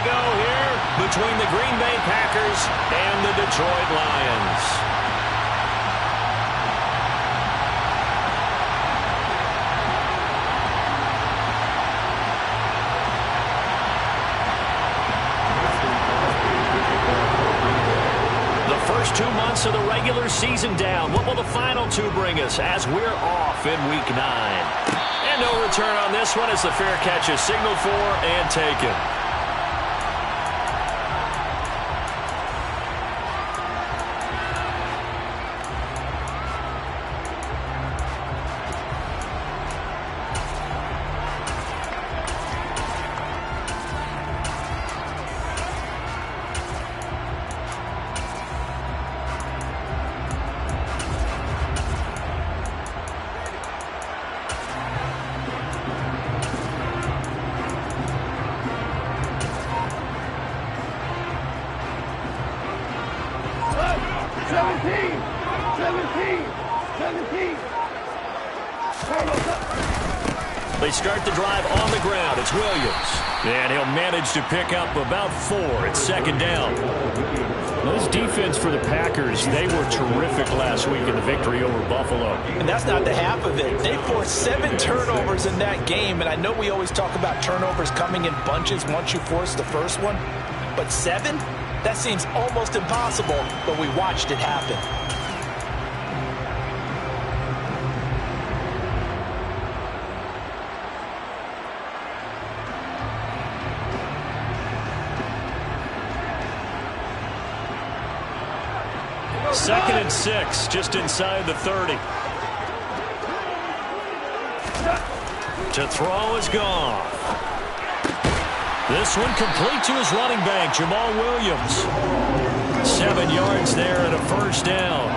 go here between the Green Bay Packers and the Detroit Lions. First 2 months of the regular season down. What will the final 2 bring us as we're off in Week 9? And no return on this one as the fair catch is signaled for and taken. They start the drive on the ground. It's Williams. And he'll manage to pick up about 4. It's second down. Well, this defense for the Packers, they were terrific last week in the victory over Buffalo. And that's not the half of it. They forced 7 turnovers in that game. And I know we always talk about turnovers coming in bunches once you force the first one. But 7? That seems almost impossible, but we watched it happen. Second and 6, just inside the 30. To throw is gone. This one complete to his running back, Jamal Williams. 7 yards there and a first down.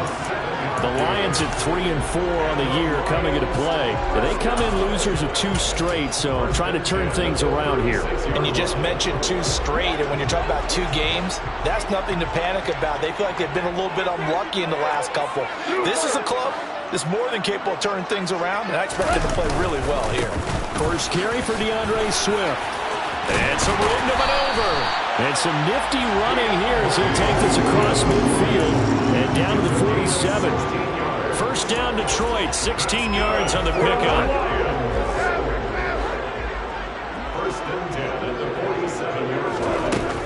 The Lions at 3-4 on the year coming into play. They come in losers of 2 straight, so trying to turn things around here. And you just mentioned 2 straight, and when you're talking about 2 games, that's nothing to panic about. They feel like they've been a little bit unlucky in the last couple. This is a club that's more than capable of turning things around, and I expect them to play really well here. First carry for DeAndre Swift. And some room to maneuver. And some nifty running here as he'll take this across midfield and down to the 47. First down Detroit, 16 yards on the pickup.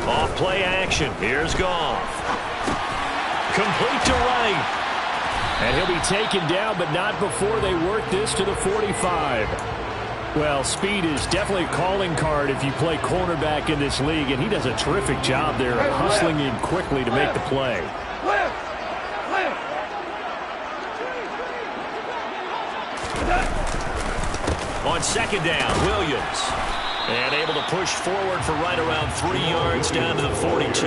Off play action. Here's Goff. Complete to right. And he'll be taken down, but not before they work this to the 45. Well, speed is definitely a calling card if you play cornerback in this league, and he does a terrific job there hustling in quickly to make the play. On second down, Williams. And able to push forward for right around 3 yards down to the 42.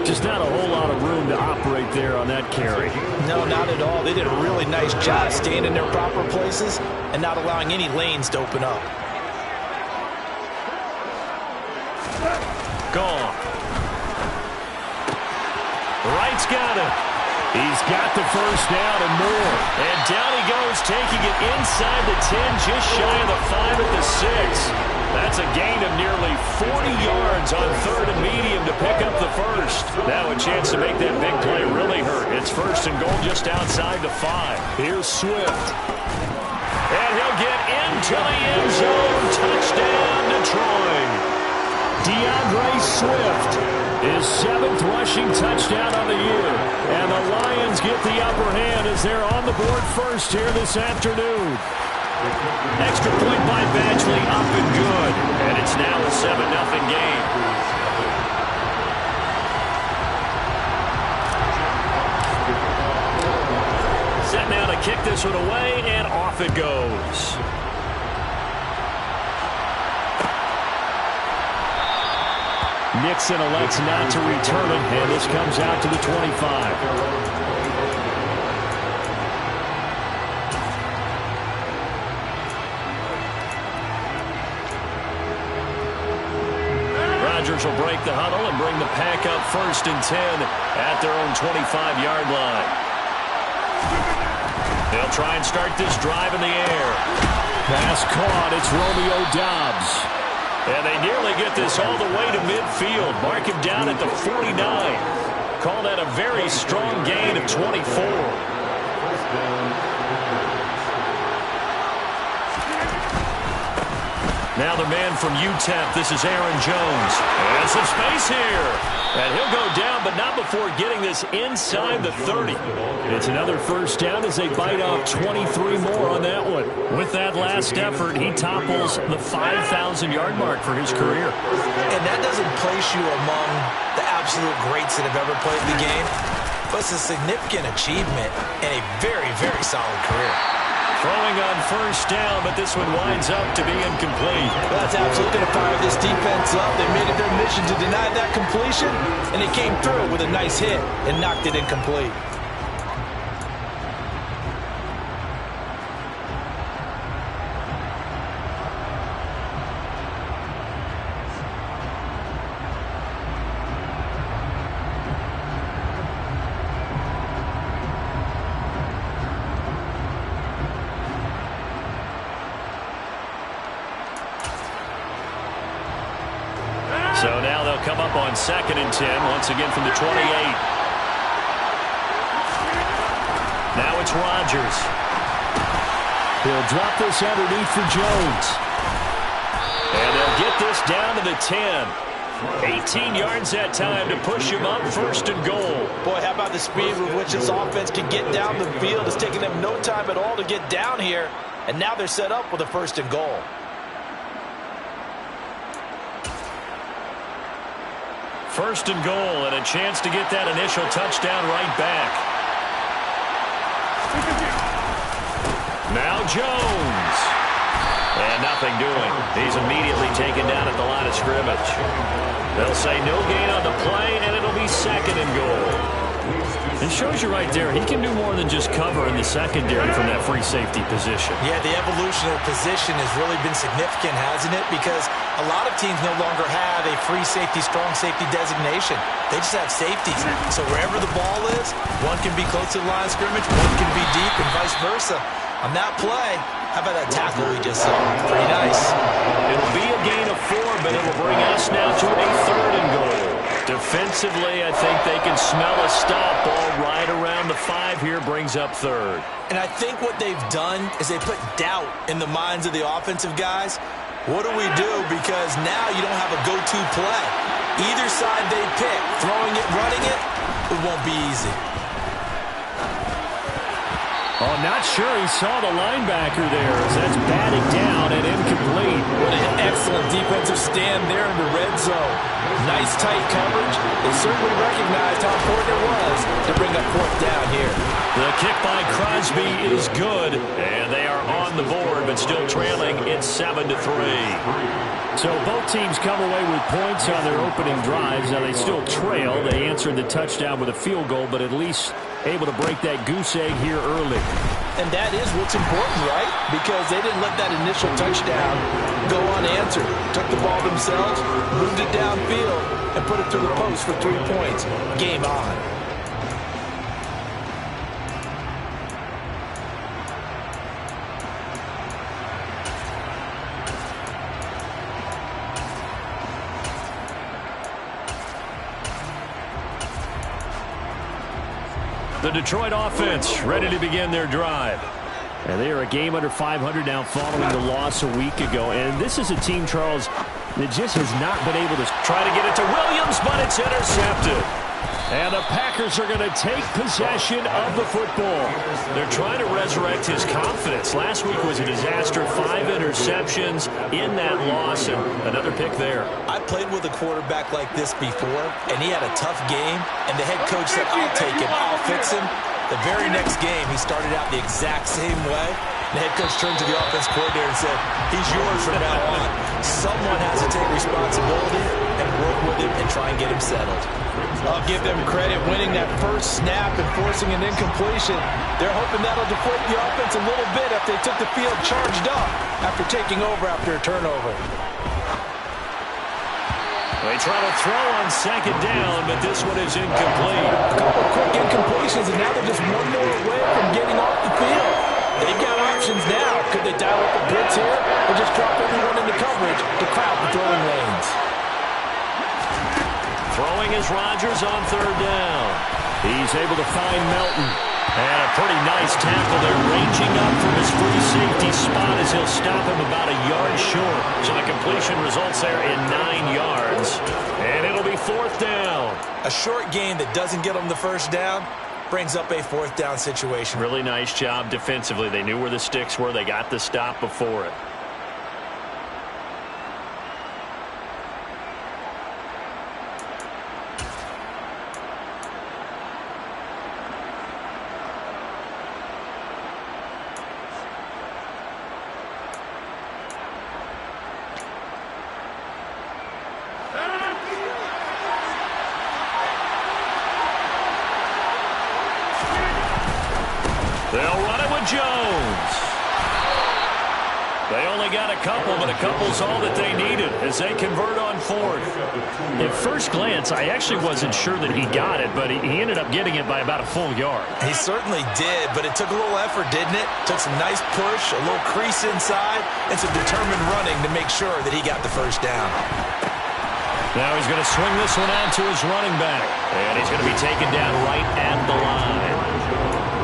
Just not a whole lot of room to operate there on that carry. No, not at all. They did a really nice job staying in their proper places and not allowing any lanes to open up. Gone. Wright's got it. He's got the first down and more. And down he goes, taking it inside the 10, just shy of the 5 at the 6. That's a gain of nearly 40 yards on third and medium to pick up the first. Now a chance to make that big play really hurt. It's first and goal just outside the 5. Here's Swift. And he'll get into the end zone. Touchdown, Detroit. DeAndre Swift, his 7th rushing touchdown on the year. And the Lions get the upper hand as they're on the board first here this afternoon. Extra point by Badgley, up and good. And it's now a 7-0 game. Set now to kick this one away, and off it goes. Nixon elects not to return it, and this comes out to the 25. Will break the huddle and bring the pack up first and 10 at their own 25-yard line. They'll try and start this drive in the air. Pass caught. It's Romeo Doubs. And they nearly get this all the way to midfield. Mark him down at the 49. Call that a very strong gain of 24. Now the man from UTEP, this is Aaron Jones. And some space here. And he'll go down, but not before getting this inside the 30. It's another first down as they bite off 23 more on that one. With that last effort, he topples the 5,000-yard mark for his career. And that doesn't place you among the absolute greats that have ever played the game, but it's a significant achievement and a very, very solid career. Throwing on first down, but this one winds up to be incomplete. That's absolutely going to fire this defense up. They made it their mission to deny that completion, and they came through with a nice hit and knocked it incomplete. So now they'll come up on 2nd and 10, once again from the 28. Now it's Rodgers. He'll drop this underneath for Jones. And they'll get this down to the 10. 18 yards that time to push him up 1st and goal. Boy, how about the speed with which this offense can get down the field? It's taking them no time at all to get down here. And now they're set up with a 1st and goal. First and goal, and a chance to get that initial touchdown right back. Now Jones. And nothing doing. He's immediately taken down at the line of scrimmage. They'll say no gain on the play, and it'll be 2nd and goal. It shows you right there, he can do more than just cover in the secondary from that free safety position. Yeah, the evolution of the position has really been significant, hasn't it? Because a lot of teams no longer have a free safety, strong safety designation. They just have safeties. So wherever the ball is, one can be close to the line of scrimmage, one can be deep, and vice versa. On that play, how about that tackle we just saw? Pretty nice. It'll be a gain of 4, but it'll bring us now to a 3rd and goal. Defensively, I think they can smell a stop. Ball right around the 5 here, brings up 3rd. And I think what they've done is they put doubt in the minds of the offensive guys. What do we do? Because now you don't have a go-to play. Either side they pick, throwing it, running it, it won't be easy. Oh, not sure he saw the linebacker there as that's batted down and incomplete. What an excellent defensive stand there in the red zone. Nice tight coverage. They certainly recognized how important it was to bring up 4th down here. The kick by Crosby is good, and they are on the board, but still trailing. It's 7-3. So both teams come away with points on their opening drives. Now they still trail. They answered the touchdown with a field goal, but at least able to break that goose egg here early. And that is what's important, right? Because they didn't let that initial touchdown go unanswered. Took the ball themselves, moved it downfield, and put it through the post for 3 points. Game on. The Detroit offense ready to begin their drive. And they are a game under 500 now following the loss a week ago. And this is a team, Charles, that just has not been able to try to get it to Williams, but it's intercepted. And the Packers are going to take possession of the football. They're trying to resurrect his confidence. Last week was a disaster. 5 interceptions in that loss, and another pick there. I played with a quarterback like this before, and he had a tough game, and the head coach said, I'll take him, I'll fix him. The very next game, he started out the exact same way. The head coach turned to the offense coordinator and said, he's yours from now on. Someone has to take responsibility and work with him and try and get him settled. I'll give them credit winning that first snap and forcing an incompletion. They're hoping that'll deflate the offense a little bit after they took the field charged up after taking over after a turnover. They try to throw on 2nd down, but this one is incomplete. A couple of quick incompletions, and now they're just one more away from getting off the field. They've got options now. Could they dial up a blitz here or just drop everyone into coverage to crowd the throwing lanes? Throwing is Rodgers on third down. He's able to find Melton. And a pretty nice tackle there, ranging up from his free safety spot as he'll stop him about a yard short. So the completion results there in 9 yards. And it'll be fourth down. A short gain that doesn't get them the first down brings up a fourth down situation. Really nice job defensively. They knew where the sticks were. They got the stop before it. They'll run it with Jones. They only got a couple, but a couple's all that they needed as they convert on fourth. At first glance, I actually wasn't sure that he got it, but he ended up getting it by about a full yard. He certainly did, but it took a little effort, didn't it? Took some nice push, a little crease inside, and some determined running to make sure that he got the first down. Now he's going to swing this one out to his running back. And he's going to be taken down right at the line.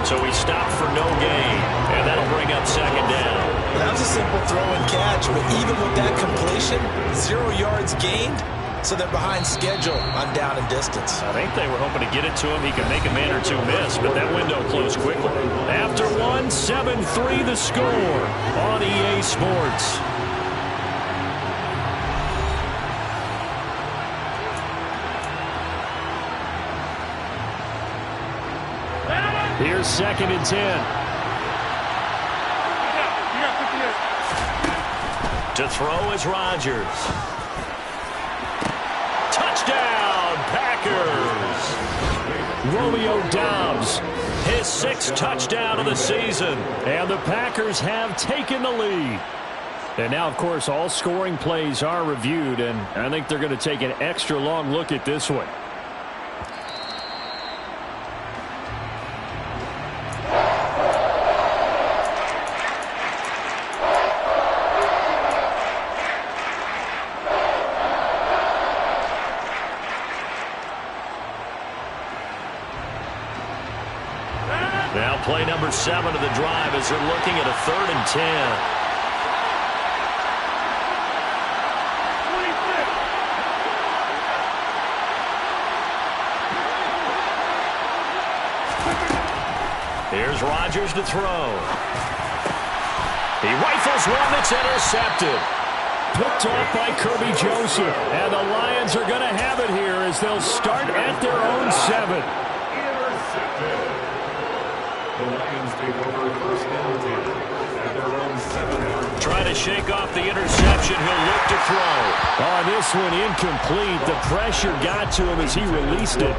So he stopped for no gain, and that'll bring up second down. That was a simple throw and catch, but even with that completion, 0 yards gained, so they're behind schedule on down and distance. I think they were hoping to get it to him. He could make a man or two miss, but that window closed quickly. After one, 7-3 the score on EA Sports. Here's 2nd and 10. To throw is Rodgers. Touchdown, Packers! Romeo Doubs, His 6th touchdown of the season. and the Packers have taken the lead. And now, of course, all scoring plays are reviewed, and I think they're going to take an extra long look at this one. Now play number 7 of the drive as they're looking at a 3rd and 10. Here's Rodgers to throw. He rifles one that's intercepted. Picked off by Kirby Joseph. And the Lions are going to have it here as they'll start at their own 7. The Lions take over first down at their own 7. Trying to shake off the interception. He'll look to throw. On this one, incomplete. The pressure got to him as he released it.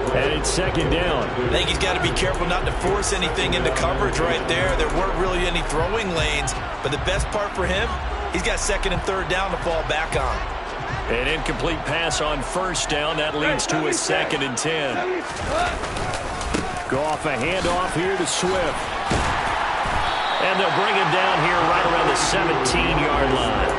And it's 2nd down. I think he's got to be careful not to force anything into coverage right there. There weren't really any throwing lanes, but the best part for him, he's got 2nd and 3rd down to fall back on. An incomplete pass on 1st down. That leads to a 2nd and 10. Goff a handoff here to Swift. And they'll bring him down here right around the 17-yard line.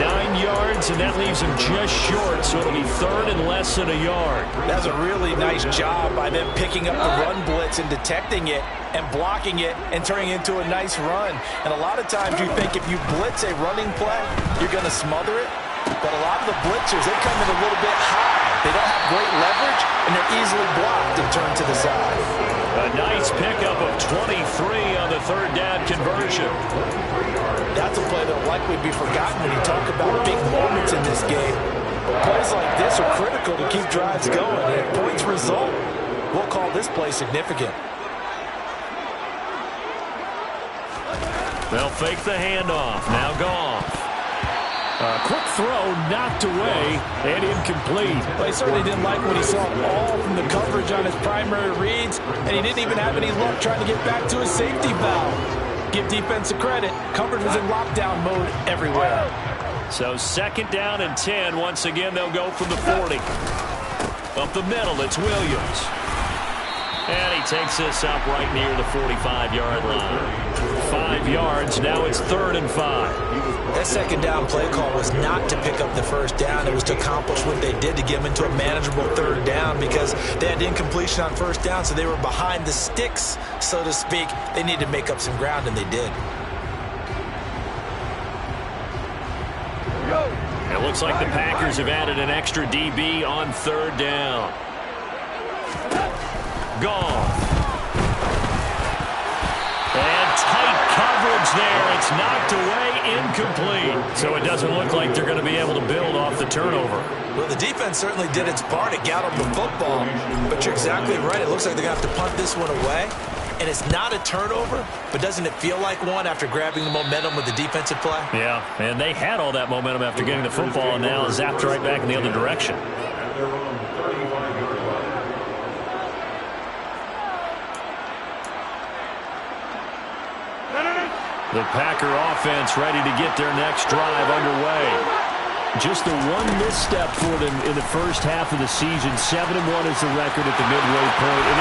9 yards, and that leaves him just short, so it'll be 3rd and less than a yard. That's a really nice job by them picking up the run blitz and detecting it and blocking it and turning it into a nice run. And a lot of times you think if you blitz a running play, you're going to smother it. But a lot of the blitzers, they come in a little bit high. They don't have great leverage, and they're easily blocked and turned to the side. A nice pickup of 23 on the 3rd down conversion. That's a play that will likely be forgotten when you talk about big moments in this game. But plays like this are critical to keep drives going. And if points result, we'll call this play significant. They'll fake the handoff. Now Goff. A quick throw knocked away and incomplete. Well, he certainly didn't like what he saw all from the coverage on his primary reads, and he didn't even have any luck trying to get back to his safety valve. Give defense a credit. Coverage was in lockdown mode everywhere. So 2nd down and 10. Once again, they'll go from the 40. Up the middle, it's Williams. And he takes this up right near the 45-yard line. 5 yards. Now it's 3rd and 5. That second down play call was not to pick up the first down. It was to accomplish what they did to get them into a manageable 3rd down because they had incompletion on first down, so they were behind the sticks, so to speak. They needed to make up some ground, and they did. It looks like the Packers have added an extra DB on 3rd down. Gone. And tight coverage there. It's knocked away, incomplete. So it doesn't look like they're going to be able to build off the turnover. Well, the defense certainly did its part. It got them the football. But you're exactly right. It looks like they're going to have to punt this one away. And it's not a turnover, but doesn't it feel like one after grabbing the momentum with the defensive play? Yeah, and they had all that momentum after getting the football, and now zapped right back in the other direction. The Packer offense ready to get their next drive underway. Just the one misstep for them in the first half of the season. 7-1 is the record at the midway point. And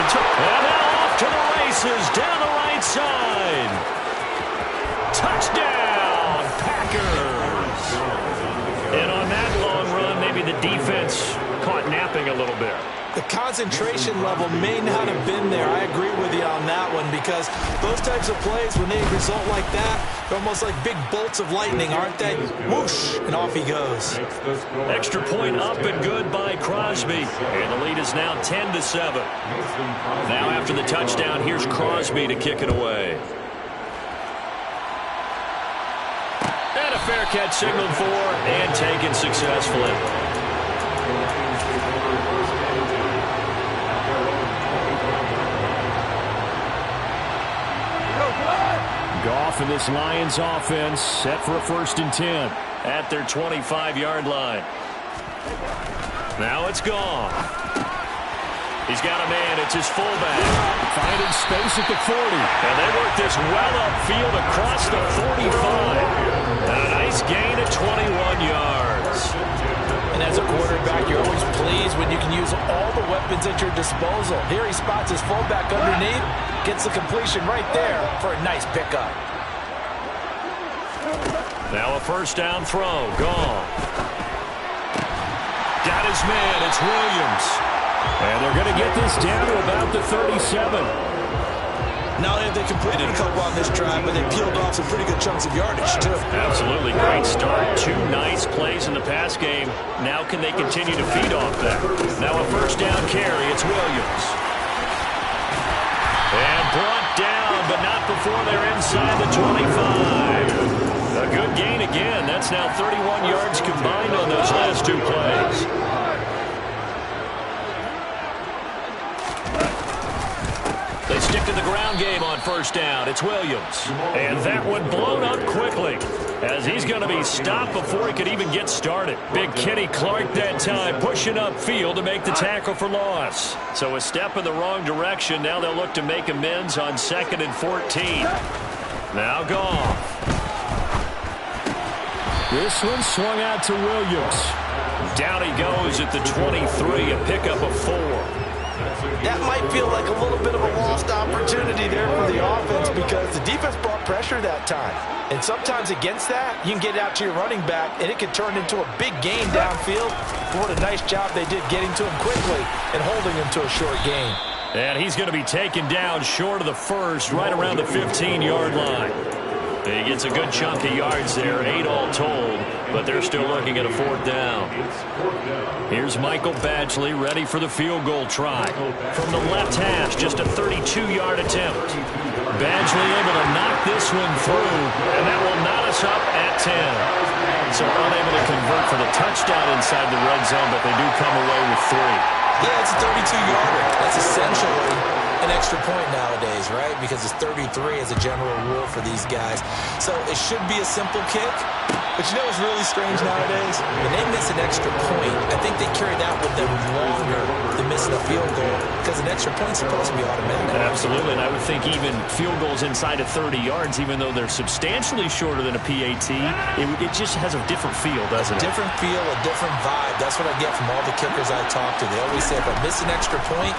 now off to the races down the right side. Touchdown, Packers. And on that long run, maybe the defense caught napping a little bit. The concentration level may not have been there. I agree with you on that one because those types of plays, when they result like that, they're almost like big bolts of lightning, aren't they? Whoosh, and off he goes. Extra point up and good by Crosby. And the lead is now 10-7. Now after the touchdown, here's Crosby to kick it away. And a fair catch signaled for and taken successfully. Goff and this Lions offense set for a 1st and 10 at their 25-yard line. Now it's gone. He's got a man. It's his fullback. Finding space at the 40. And they work this well upfield across the 45. And a nice gain of 21 yards. And as a quarterback, you're always pleased when you can use all the weapons at your disposal. Here he spots his fullback underneath, gets the completion right there for a nice pickup. Now a 1st down throw. Gone. Got his man. It's Williams. And they're going to get this down to about the 37. Not only have they completed a couple on this drive, but they peeled off some pretty good chunks of yardage, too. Absolutely great start. 2 nice plays in the pass game. Now can they continue to feed off that? Now a 1st down carry. It's Williams. And brought down, but not before they're inside the 25. A good gain again. That's now 31 yards combined on those last 2 plays. They stick to the ground game on 1st down. It's Williams. And that one blown up quickly as he's going to be stopped before he could even get started. Big Kenny Clark that time pushing upfield to make the tackle for loss. So a step in the wrong direction. Now they'll look to make amends on 2nd and 14. Now Goff. This one swung out to Williams. Down he goes at the 23, a pickup of 4. That might feel like a little bit of a lost opportunity there for the offense because the defense brought pressure that time. And sometimes against that, you can get out to your running back, and it can turn into a big gain downfield. But what a nice job they did getting to him quickly and holding him to a short gain. And he's going to be taken down short of the 1st, right around the 15-yard line. He gets a good chunk of yards there, 8 all told, but they're still looking at a 4th down. Here's Michael Badgley ready for the field goal try. From the left hash, just a 32-yard attempt. Badgley able to knock this one through, and that will knot us up at 10. So unable to convert for the touchdown inside the red zone, but they do come away with 3. Yeah, it's a 32-yarder. That's essentially an extra point nowadays, right? Because it's 33 as a general rule for these guys. So it should be a simple kick. But you know what's really strange nowadays? When they miss an extra point, I think they carry that with them longer than missing missing a field goal because an extra point's supposed to be automatic. Absolutely, and I would think even field goals inside of 30 yards, even though they're substantially shorter than a PAT, it just has a different feel, doesn't it? A different feel, a different vibe. That's what I get from all the kickers I talk to. They always say if I miss an extra point,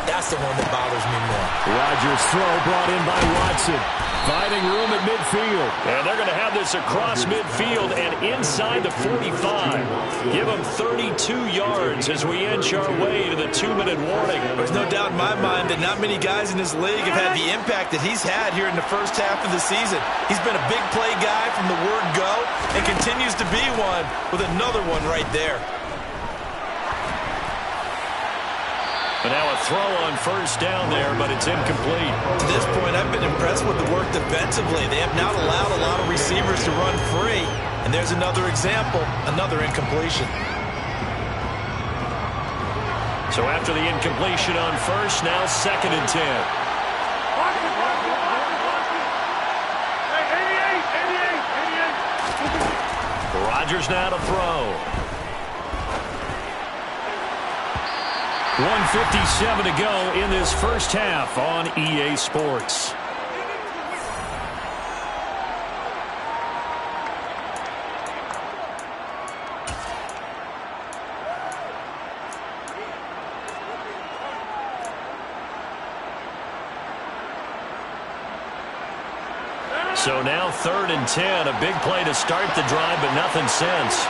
that's the one that bothers me more. Rodgers' throw brought in by Watson. Finding room at midfield. And they're going to have this across midfield and inside the 45. Give them 32 yards as we inch our way to the 2-minute warning. There's no doubt in my mind that not many guys in this league have had the impact that he's had here in the first half of the season. He's been a big play guy from the word go and continues to be one with another one right there. And now a throw on first down there, but it's incomplete. To this point, I've been impressed with the work defensively. They have not allowed a lot of receivers to run free. And there's another example, another incompletion. So after the incompletion on first, now 2nd and 10. Rodgers now to throw. 1:57 to go in this first half on EA Sports. So now 3rd and 10, a big play to start the drive, but nothing since.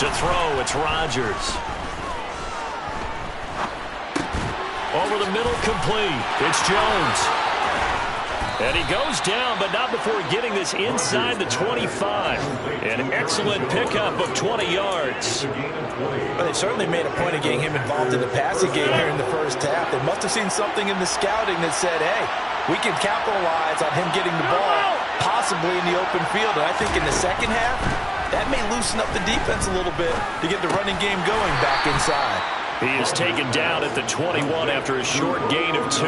To throw, it's Rodgers. Over the middle, complete. It's Jones. And he goes down, but not before getting this inside the 25. An excellent pickup of 20 yards. Well, they certainly made a point of getting him involved in the passing game here in the first half. They must have seen something in the scouting that said, hey, we can capitalize on him getting the ball, possibly in the open field. And I think in the second half, that may loosen up the defense a little bit to get the running game going back inside. He is taken down at the 21 after a short gain of 2.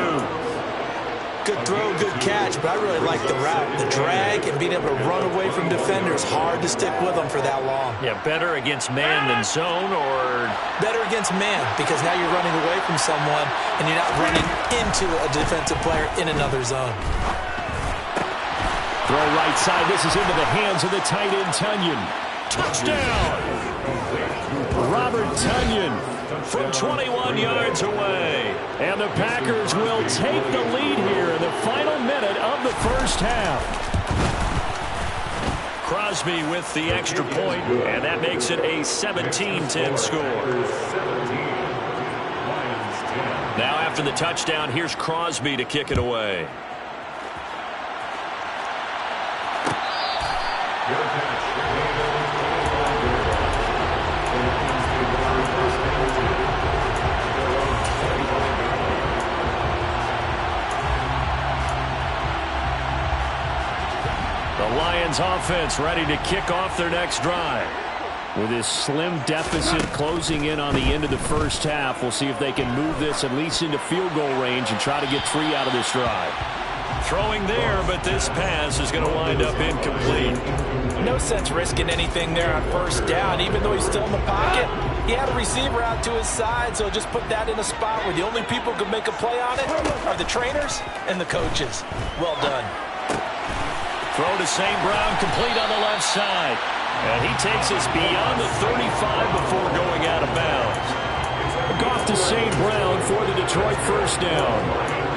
Good throw, good catch, but I really like the route. The drag and being able to run away from defenders, hard to stick with them for that long. Yeah, better against man than zone, or? Better against man, because now you're running away from someone and you're not running into a defensive player in another zone. Throw right side. This is into the hands of the tight end, Tunyon. Touchdown! Robert Tunyon from 21 yards away. And the Packers will take the lead here in the final minute of the first half. Crosby with the extra point, and that makes it a 17-10 score. Now after the touchdown, here's Crosby to kick it away. The Lions offense ready to kick off their next drive. With this slim deficit closing in on the end of the first half, we'll see if they can move this at least into field goal range and try to get 3 out of this drive. Throwing there, but this pass is going to wind up incomplete. No sense risking anything there on first down, even though he's still in the pocket. He had a receiver out to his side, so just put that in a spot where the only people who can make a play on it are the trainers and the coaches. Well done. Throw to St. Brown, complete on the left side. And he takes us beyond the 35 before going out of bounds. Goff to St. Brown for the Detroit first down.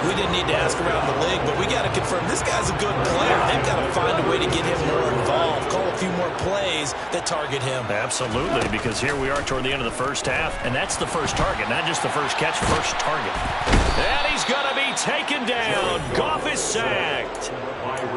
We didn't need to ask around the league, but we got to confirm this guy's a good player. They've got to find a way to get him more involved, call a few more plays that target him. Absolutely, because here we are toward the end of the first half, and that's the first target, not just the first catch, first target. And he's going to be taken down. Goff is sacked.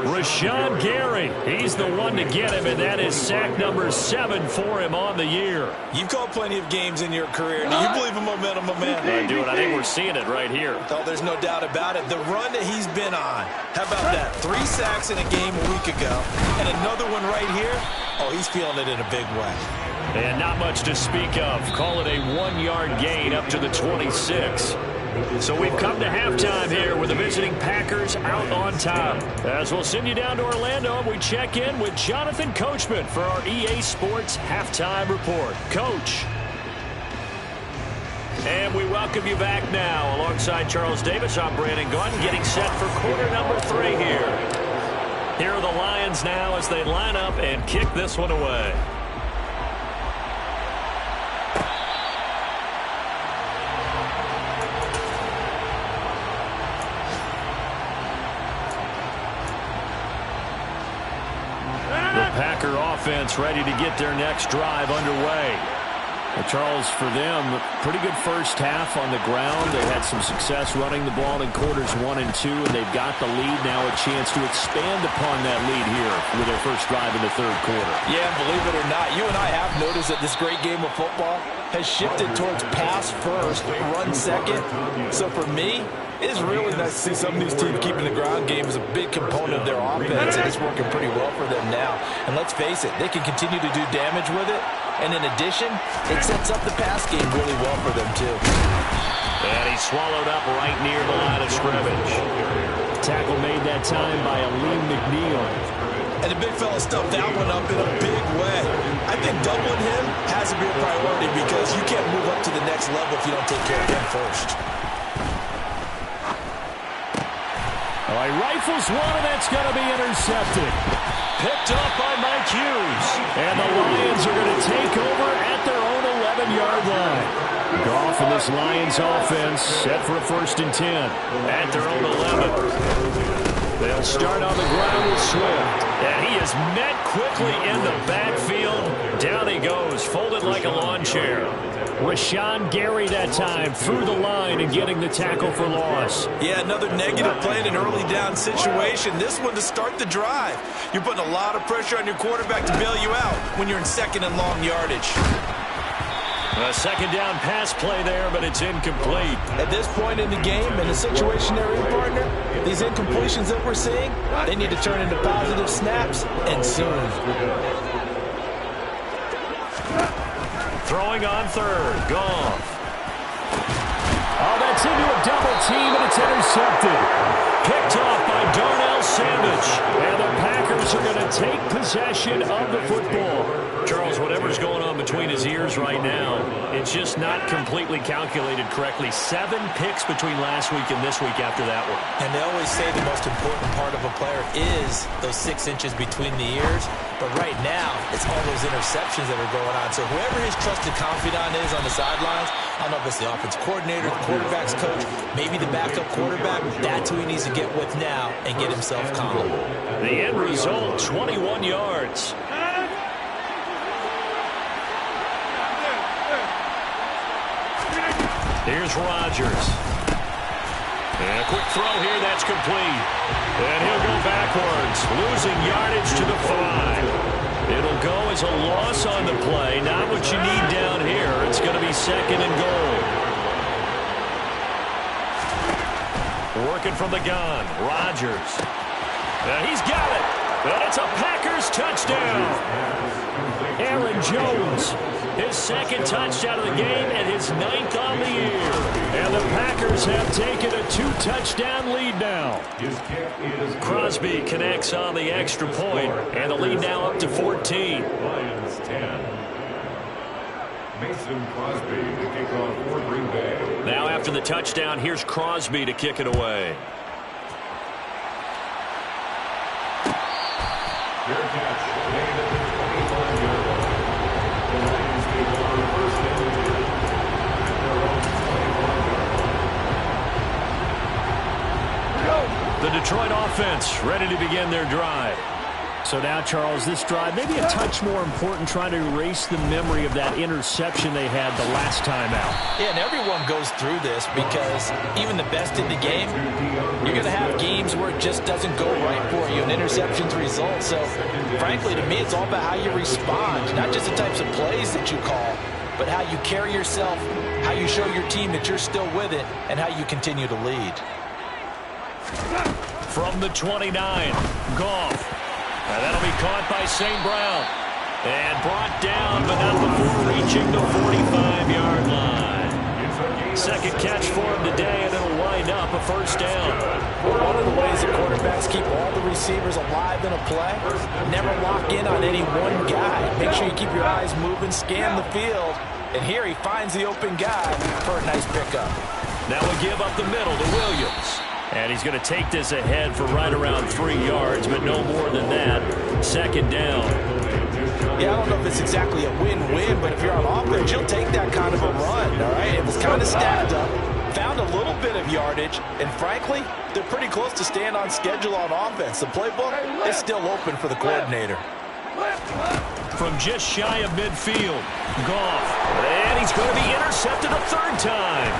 Rashawn Gary, he's the one to get him, and that is sack number 7 for him on the year. You've called plenty of games in your career. Do you believe in momentum, my man? I do, and I think we're seeing it right here. Oh, there's no doubt about it. The run that he's been on. How about that? 3 sacks in a game a week ago, and another one right here. Oh, he's feeling it in a big way. And not much to speak of. Call it a 1-yard gain up to the 26. So we've come to halftime here with the visiting Packers out on top. As we'll send you down to Orlando, we check in with Jonathan Coachman for our EA Sports Halftime Report. Coach. And we welcome you back now. Alongside Charles Davis, I'm Brandon Gaudin, getting set for quarter number 3 here. Here are the Lions now as they line up and kick this one away. The Packer offense ready to get their next drive underway. Well, Charles, for them, pretty good first half on the ground. They had some success running the ball in quarters 1 and 2, and they've got the lead now, a chance to expand upon that lead here with their first drive in the third quarter. Yeah, believe it or not, you and I have noticed that this great game of football has shifted towards pass first, run second. So for me, it's really nice to see some of these teams keeping the ground game as a big component of their offense, and it's working pretty well for them now. And let's face it, they can continue to do damage with it. And in addition, it sets up the pass game really well for them, too. And he's swallowed up right near the line of scrimmage. Tackle made that time by Aleem McNeil. And the big fella stuffed that one up in a big way. I think doubling him has to be a priority because you can't move up to the next level if you don't take care of him first. Oh, he rifles one, and that's going to be intercepted. Picked up by Mike Hughes. And the Lions are going to take over at their own 11-yard line. Goff and this Lions offense set for a 1st and 10. At their own 11. They'll start on the ground with Swift. And he is met quickly in the backfield. Down he goes, folded like a lawn chair. Rashawn Gary that time through the line and getting the tackle for loss. Yeah, another negative play in an early down situation. This one to start the drive. You're putting a lot of pressure on your quarterback to bail you out when you're in 2nd and long yardage. A 2nd down pass play there, but it's incomplete. At this point in the game, in the situation they're in, partner, these incompletions that we're seeing, they need to turn into positive snaps, and soon. Throwing on 3rd, Goff. Oh, that's into a double team, and it's intercepted. Picked off by Darnell Savage. And the Packers are going to take possession of the football. Charles, whatever's going on between his ears right now, it's just not completely calculated correctly. 7 picks between last week and this week after that one. And they always say the most important part of a player is those 6 inches between the ears. But right now, it's all those interceptions that are going on. So whoever his trusted confidant is on the sidelines, I don't know if it's the offensive coordinator, the quarterback's coach, maybe the backup quarterback, that's who he needs to get with now and get himself calm. The end result, 21 yards. Here's Rodgers. And a quick throw here, that's complete. And he'll go backwards, losing yardage to the 5. It'll go as a loss on the play. Not what you need down here. It's going to be 2nd and goal. Working from the gun, Rodgers. And he's got it. And it's a Packers touchdown. Aaron Jones, his 2nd touchdown of the game and his 9th on the year. And the Packers have taken a 2-touchdown lead now. Crosby connects on the extra point, and the lead now up to 14. Lions 10. Mason Crosby to kick off for Green Bay. Now after the touchdown, here's Crosby to kick it away. Fair catch made at the 25-yard line. The Lions take over 1st and 10 at their own 21-yard line. The Detroit offense ready to begin their drive. So now, Charles, this drive maybe a touch more important, trying to erase the memory of that interception they had the last time out. Yeah, and everyone goes through this because even the best in the game, you're going to have games where it just doesn't go right for you, and interceptions result. So, frankly, to me, it's all about how you respond, not just the types of plays that you call, but how you carry yourself, how you show your team that you're still with it, and how you continue to lead. From the 29, Goff. And that'll be caught by St. Brown. And brought down, but not before reaching the 45-yard line. 2nd catch for him today, and it'll wind up a 1st down. One of the ways that quarterbacks keep all the receivers alive in a play, never lock in on any one guy. Make sure you keep your eyes moving, scan the field, And here he finds the open guy for a nice pickup. Now we give up the middle to Williams. And he's going to take this ahead for right around 3 yards, but no more than that. Second down. Yeah, I don't know if it's exactly a win-win, but if you're on offense, you'll take that kind of a run, all right? It was kind of stacked up, found a little bit of yardage, and frankly, they're pretty close to staying on schedule on offense. The playbook is still open for the coordinator. From just shy of midfield, Goff. And he's going to be intercepted a third time.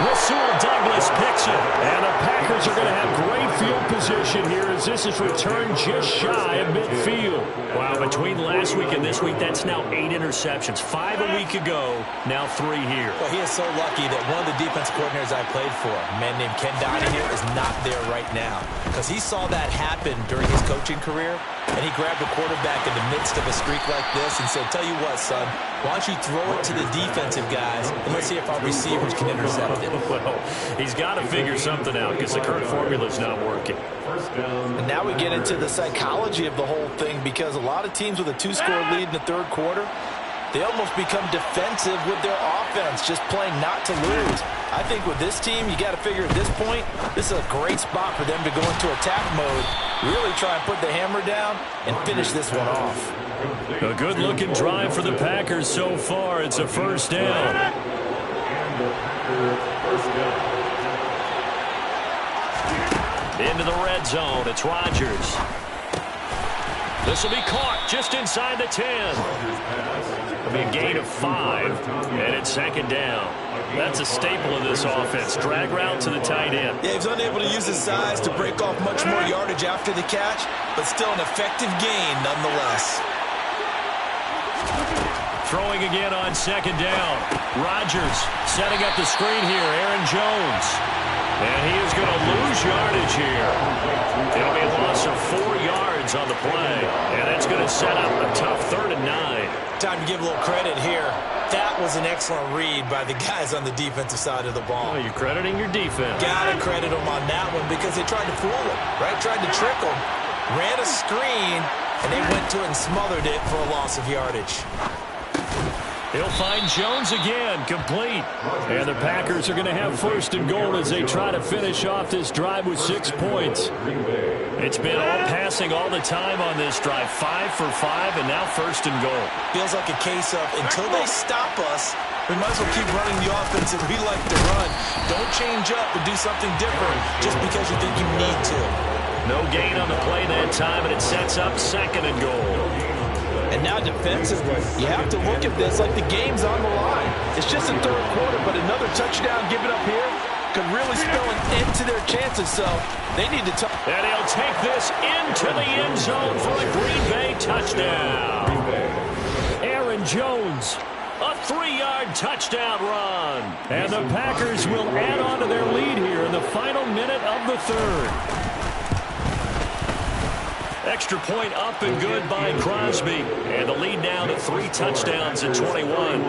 Rasul Douglas picks it. And the Packers are going to have great field position here as this is returned just shy of midfield. Wow, between last week and this week, that's now 8 interceptions. 5 a week ago, now 3 here. Well, he is so lucky that one of the defense coordinators I played for, a man named Ken Donahue, is not there right now. Because he saw that happen during his coaching career, and he grabbed the quarterback in the midst of a streak like this and said, tell you what, son, why don't you throw it to the defensive guys, and let's see if our receivers can intercept it. Well, he's got to figure something out because the current formula is not working. And now we get into the psychology of the whole thing, because a lot of teams with a 2-score lead in the third quarter, they almost become defensive with their offense, just playing not to lose. I think with this team, you got to figure at this point, this is a great spot for them to go into attack mode, really try and put the hammer down and finish this one off. A good-looking drive for the Packers so far. It's a first down. Into the red zone. It's Rodgers. This will be caught just inside the 10. It'll be a gain of 5, and it's second down. That's a staple of this offense. Drag route to the tight end. Yeah, he's unable to use his size to break off much more yardage after the catch, but still an effective gain nonetheless. Throwing again on second down. Rodgers setting up the screen here. Aaron Jones. And he is going to lose yardage here. It'll be a loss of 4 yards on the play. And that's going to set up a tough 3rd and 9. Time to give a little credit here. That was an excellent read by the guys on the defensive side of the ball. Oh, you're crediting your defense. Gotta credit them on that one because they tried to fool him, right? Tried to trick him. Ran a screen, and they went to it and smothered it for a loss of yardage. He'll find Jones again, complete. And the Packers are going to have 1st and goal as they try to finish off this drive with 6 points. It's been all passing all the time on this drive. 5 for 5, and now 1st and goal. Feels like a case of until they stop us, we might as well keep running the offense that we like to run. Don't change up and do something different just because you think you need to. No gain on the play that time, and it sets up 2nd and goal. And now defensively, you have to look at this like the game's on the line. It's just a third quarter, but another touchdown given up here could really spell an end to their chances, so they need to... And he'll take this into the end zone for a Green Bay touchdown. Aaron Jones, a 3-yard touchdown run. And the Packers will add on to their lead here in the final minute of the 3rd. Extra point up and good by Crosby. And the lead now to 3 touchdowns in 21.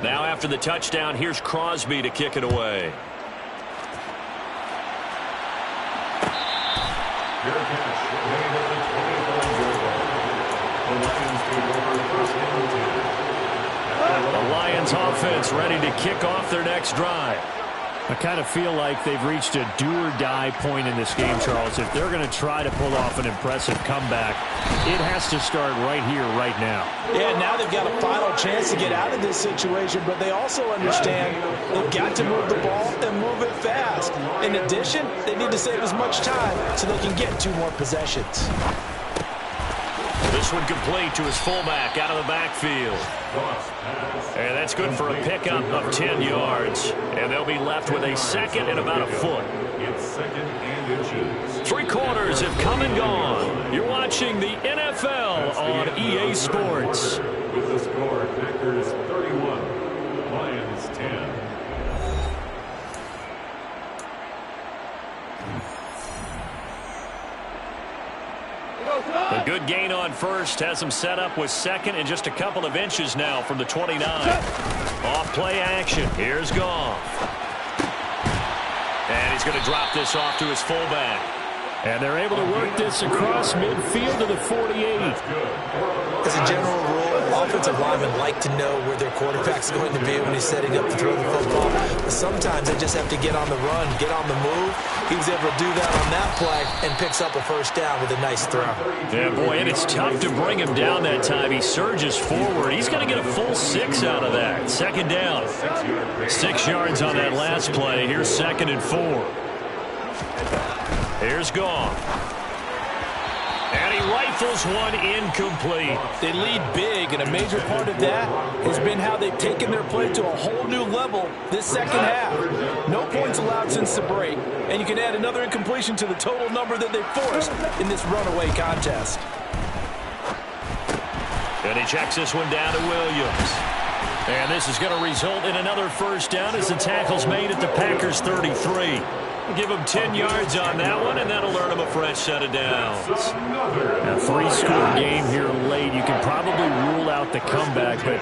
Now after the touchdown, here's Crosby to kick it away. The Lions offense ready to kick off their next drive. I kind of feel like they've reached a do-or-die point in this game, Charles. If they're going to try to pull off an impressive comeback, it has to start right here, right now. Yeah, now they've got a final chance to get out of this situation, but they also understand they've got to move the ball and move it fast. In addition, they need to save as much time so they can get 2 more possessions. This one complete to his fullback out of the backfield. And that's good for a pickup of 10 yards. And they'll be left with a 2nd and about a foot. 3 quarters have come and gone. You're watching the NFL on EA Sports. With the score, Packers 31, Lions 10. A good gain on first has him set up with 2nd and just a couple of inches now from the 29. Off play action. Here's Goff. And he's going to drop this off to his fullback. And they're able to work this across midfield to the 48. As a general rule, offensive offensive linemen like to know where their quarterback's going to be when he's setting up to throw the football. But sometimes they just have to get on the run, get on the move. He was able to do that on that play and picks up a first down with a nice throw. Yeah, boy, and it's tough to bring him down that time. He surges forward. He's going to get a full 6 out of that. Second down. 6 yards on that last play. Here's 2nd and 4. Here's Goff. And he rifles one incomplete. They lead big, and a major part of that has been how they've taken their play to a whole new level this second half. No points allowed since the break, and you can add another incompletion to the total number that they forced in this runaway contest. And he checks this one down to Williams. And this is going to result in another first down as the tackle's made at the Packers' 33. Give him 10 yards on that one, and that'll earn him a fresh set of downs. A 3-score game here late. You can probably rule out the comeback, but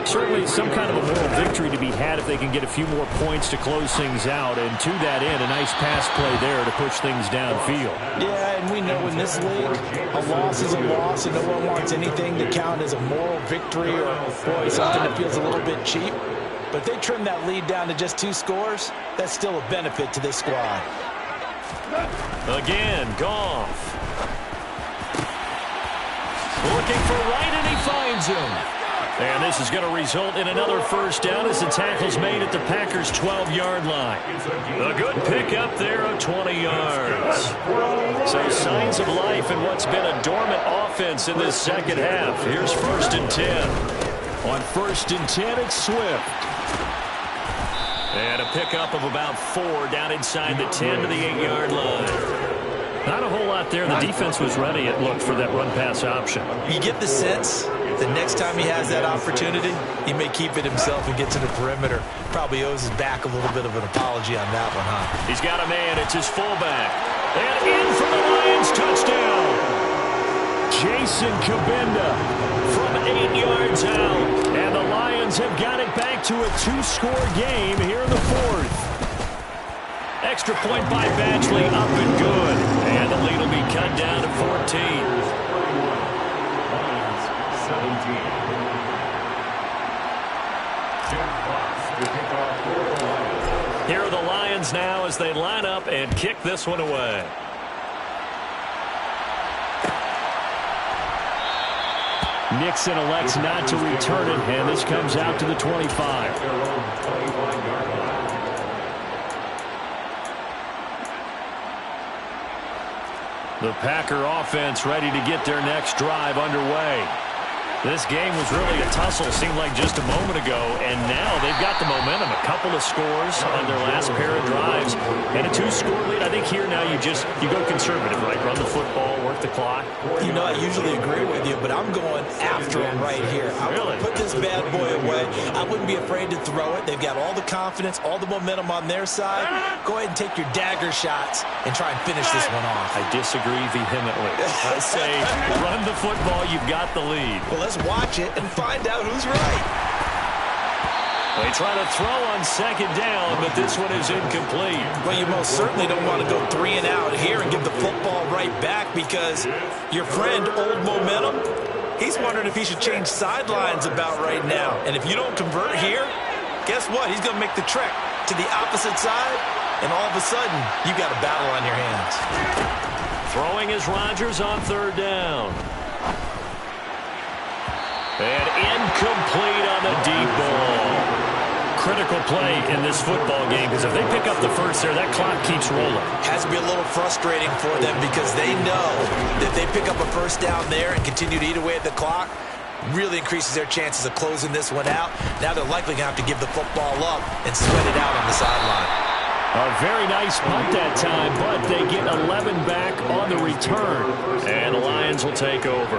certainly some kind of a moral victory to be had if they can get a few more points to close things out. And to that end, a nice pass play there to push things downfield. Yeah, and we know in this league, a loss is a loss, and no one wants anything to count as a moral victory or, boy, something that feels a little bit cheap. But if they trim that lead down to just 2 scores, that's still a benefit to this squad. Again, Goff. Looking for Wright, and he finds him. And this is going to result in another first down as the tackle's made at the Packers' 12-yard line. A good pickup there of 20 yards. So signs of life in what's been a dormant offense in this second half. Here's 1st and 10. On 1st and 10, it's Swift. And a pickup of about 4 down inside the 10 to the 8-yard line. Not a whole lot there. The defense was ready, it looked, for that run-pass option. You get the sense that next time he has that opportunity, he may keep it himself and get to the perimeter. Probably owes his back a little bit of an apology on that one, huh? He's got a man. It's his fullback. And in for the Lions. Touchdown. Jason Kabinda from 8 yards out. And the Lions have got it back to a 2-score game here in the 4th. Extra point by Batchley, up and good. And the lead will be cut down to 14. Here are the Lions now as they line up and kick this one away. Nixon elects not to return it, and this comes out to the 25. The Packer offense ready to get their next drive underway. This game was really a tussle, seemed like just a moment ago, and now they've got the momentum. A couple of scores on their last pair of drives, and a 2-score lead. I think here now you go conservative, right? Run the football, work the clock. You know, I usually agree with you, but I'm going after him right here. I'm going to put this bad boy away. I wouldn't be afraid to throw it. They've got all the confidence, all the momentum on their side. Go ahead and take your dagger shots and try and finish this one off. I disagree vehemently. I say run the football. You've got the lead. Well, let's watch it and find out who's right. They try to throw on 2nd down, but this one is incomplete. Well, you most certainly don't want to go 3 and out here and give the football right back, because your friend, Old Momentum, he's wondering if he should change sidelines about right now. And if you don't convert here, guess what? He's going to make the trek to the opposite side, and all of a sudden, you got a battle on your hands. Throwing is Rodgers on 3rd down. And incomplete on the deep ball. Critical play in this football game, because if they pick up the first there, that clock keeps rolling. Has to be a little frustrating for them, because they know that if they pick up a first down there and continue to eat away at the clock, really increases their chances of closing this one out. Now they're likely going to have to give the football up and sweat it out on the sideline. A very nice punt that time, but they get 11 back on the return. And the Lions will take over.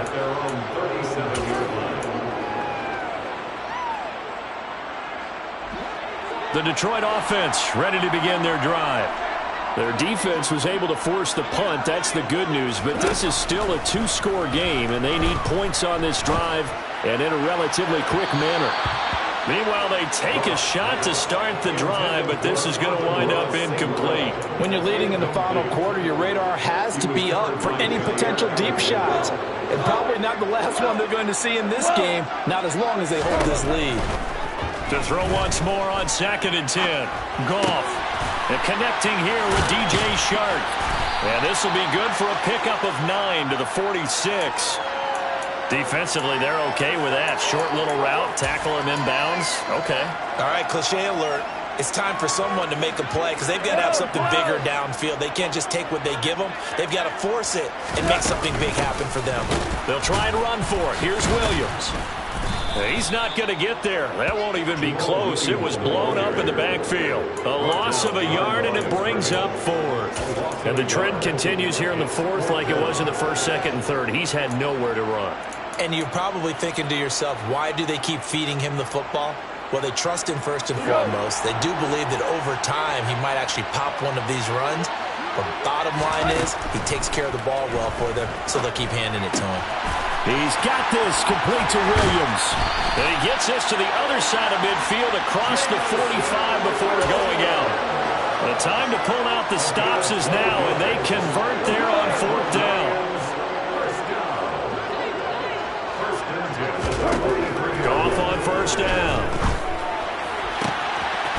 The Detroit offense ready to begin their drive. Their defense was able to force the punt. That's the good news, but this is still a 2-score game, and they need points on this drive and in a relatively quick manner. Meanwhile, they take a shot to start the drive, but this is going to wind up incomplete. When you're leading in the final quarter, your radar has to be up for any potential deep shots. And probably not the last one they're going to see in this game, not as long as they hold this lead. To throw once more on 2nd and 10. Goff. And connecting here with DJ Shark. And this will be good for a pickup of 9 to the 46. Defensively, they're okay with that. Short little route, tackle him inbounds. Okay. All right, cliche alert. It's time for someone to make a play because they've got to have something bigger downfield. They can't just take what they give them. They've got to force it and make something big happen for them. They'll try and run for it. Here's Williams. He's not going to get there. That won't even be close. It was blown up in the backfield. A loss of a yard, and it brings up 4th. And the trend continues here in the 4th like it was in the 1st, 2nd, and 3rd. He's had nowhere to run. And you're probably thinking to yourself, why do they keep feeding him the football? Well, they trust him first and foremost. They do believe that over time he might actually pop one of these runs. But bottom line is he takes care of the ball well for them, so they'll keep handing it to him. He's got this complete to Williams. And he gets this to the other side of midfield across the 45 before going out. The time to pull out the stops is now, and they convert there on 4th down. Goff on 1st down.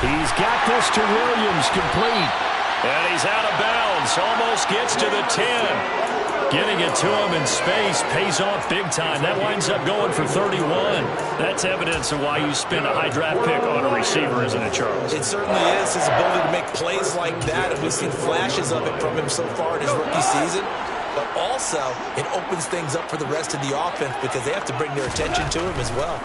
He's got this to Williams, complete. And he's out of bounds, almost gets to the 10. Getting it to him in space pays off big time. That winds up going for 31. That's evidence of why you spend a high draft pick on a receiver, isn't it, Charles? It certainly is. His ability to make plays like that, and we've seen flashes of it from him so far in his rookie season. But also, it opens things up for the rest of the offense because they have to bring their attention to him as well.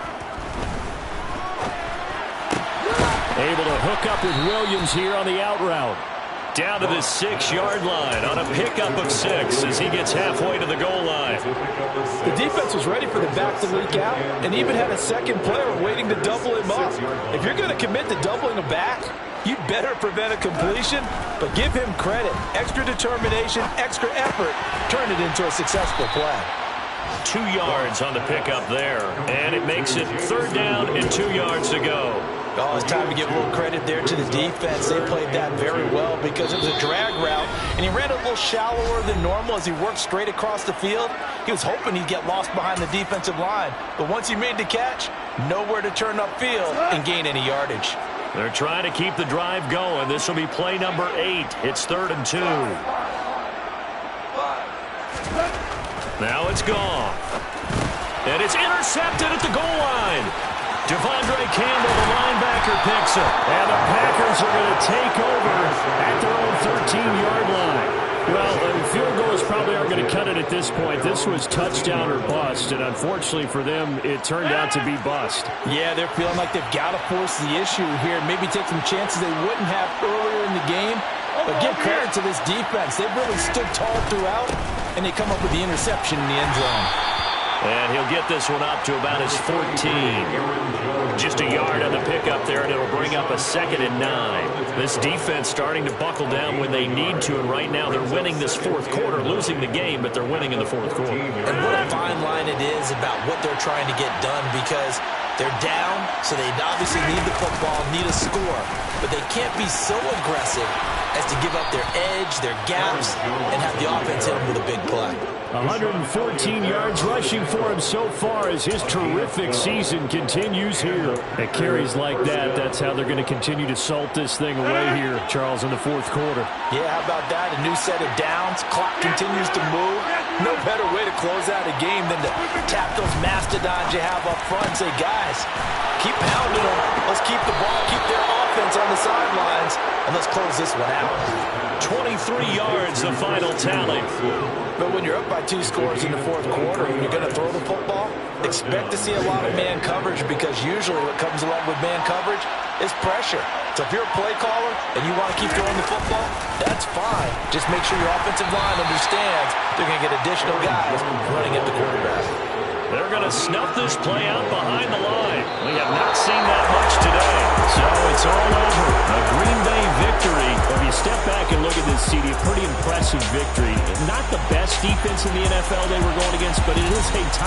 Able to hook up with Williams here on the out route. Down to the 6-yard line on a pickup of 6 as he gets halfway to the goal line. The defense was ready for the back to leak out and even had a second player waiting to double him up. If you're going to commit to doubling a back, you'd better prevent a completion, but give him credit. Extra determination, extra effort, turn it into a successful play. 2 yards on the pickup there, and it makes it 3rd down and 2 yards to go. Oh, it's time to give a little credit there to the defense. They played that very well because it was a drag route, and he ran a little shallower than normal as he worked straight across the field. He was hoping he'd get lost behind the defensive line, but once he made the catch, nowhere to turn upfield and gain any yardage. They're trying to keep the drive going. This will be play number 8. It's 3rd and 2. Now it's gone. And it's intercepted at the goal line. Devondre Campbell, the linebacker, picks it. And the Packers are going to take over at their own 13-yard line. Well, field goals probably aren't going to cut it at this point. This was touchdown or bust, and unfortunately for them, it turned out to be bust. Yeah, they're feeling like they've got to force the issue here. Maybe take some chances they wouldn't have earlier in the game. But give credit to this defense. They've really stood tall throughout, and they come up with the interception in the end zone. And he'll get this one up to about his 14. Just a yard on the pickup there, and it'll bring up a 2nd and 9. This defense starting to buckle down when they need to, and right now they're winning this 4th quarter, losing the game, but they're winning in the 4th quarter. And what a fine line it is about what they're trying to get done because they're down, so they obviously need the football, need a score, but they can't be so aggressive as to give up their edge, their gaps, and have the offense hit them with a big play. 114 yards rushing for him so far as his terrific season continues here. At carries like that, that's how they're going to continue to salt this thing away here, Charles, in the 4th quarter. Yeah, how about that? A new set of downs. Clock continues to move. No better way to close out a game than to tap those mastodons you have up front and say, guys, keep pounding them. Let's keep the ball, keep their offense on the sidelines, and let's close this one out. 23 yards, the final tally. But when you're up by 2 scores in the 4th quarter and you're going to throw the football, expect to see a lot of man coverage because usually what comes along with man coverage is pressure. So if you're a play caller and you want to keep throwing the football, that's fine. Just make sure your offensive line understands they're going to get additional guys running at the quarterback. They're going to snuff this play out behind the line. We have not seen that much today. So it's all over. A Green Bay victory. If you step back and look at this, CD, a pretty impressive victory. Not the best defense in the NFL they were going against, but it is a top